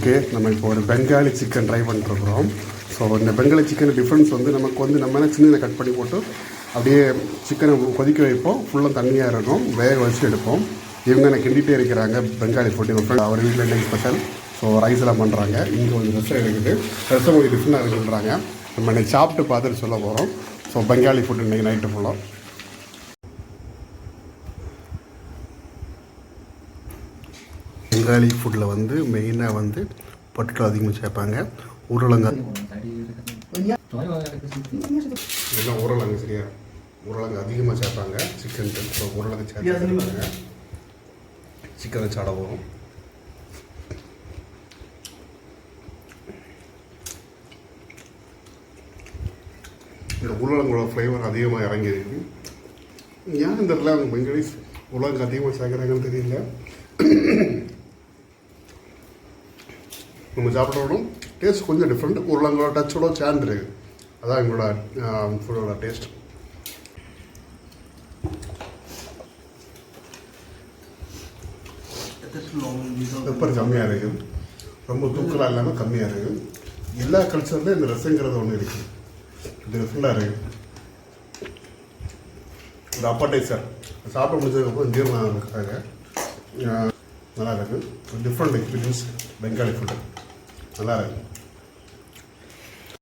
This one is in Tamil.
ஓகே, நம்ம இப்போ ஒரு பெங்காலி சிக்கன் ட்ரை பண்ணிட்டுருக்குறோம். ஸோ இந்த பெங்காலி சிக்கன் டிஃப்ரென்ஸ் வந்து நமக்கு வந்து நம்ம சின்ன கட் பண்ணி போட்டு அப்படியே சிக்கனை கொதிக்க வைப்போம். ஃபுல்லாக தண்ணியாக இருக்கும், வேக வச்சு எடுப்போம். இவங்க எனக்கு கிண்டிகிட்டே இருக்கிறாங்க பெங்காலி ஃபுட். எங்கள் ஃப்ரெண்ட் அவர் வீட்டில் என்ன ஸ்பெஷல், ஸோ ரைஸ் எல்லாம் பண்ணுறாங்க. இங்கே கொஞ்சம் ரசம் இருக்குது, ரசம் கொஞ்சம் டிஃப்ரெண்டாக இருக்குன்றாங்க. நம்ம இன்னைக்கு சாப்பிட்டு பார்த்துட்டு சொல்ல போகிறோம். ஸோ பெங்காலி ஃபுட் இன்றைக்கி நைட்டு ஃபுல்லாக. பெங்காலி ஃபுட்டில் வந்து மெயினாக வந்து பொட்டேட்டோ அதிகமாக சேர்ப்பாங்க. உருளைங்காய் எல்லாம் உருளைங்க சரியா, உருளைங்க அதிகமாக சேர்ப்பாங்க சிக்கன். ஸோ உருளைங்க சேர்ப்பாங்க, சிக்கனை சாட போகிறோம். இந்த உருளைங்களோட ஃப்ளேவர் அதிகமாக இறங்கியிருக்கு. ஏன் இந்த இடத்துல அவங்க பெங்காலி உருளைங்க அதிகமாக சேர்க்குறாங்கன்னு தெரியல. நம்ம சாப்பிட்றோம் டேஸ்ட் கொஞ்சம் டிஃப்ரெண்ட், உருளைங்களோட டச்சோட சேர்ந்துருக்கு. அதான் எங்களோட ஃபுட்டோட டேஸ்ட். பெப்பர் கம்மியாக இருக்குது, ரொம்ப தூக்கலாக இல்லாமல் கம்மியாக இருக்குது. எல்லா கல்ச்சர்லேயும் இந்த ரசங்கிறது ஒன்று இருக்குது, இது டிஃப்ரெண்டாக இருக்குது. ஒரு அப்படைசர் சாப்பிட முடிஞ்சதுக்கப்புறம் ஜீரணம் இருக்காங்க, நல்லா இருக்குது. டிஃப்ரெண்ட் எக்ஸ்பீரியன்ஸ் பெங்காலி ஃபுட்டு நல்லா இருக்குது.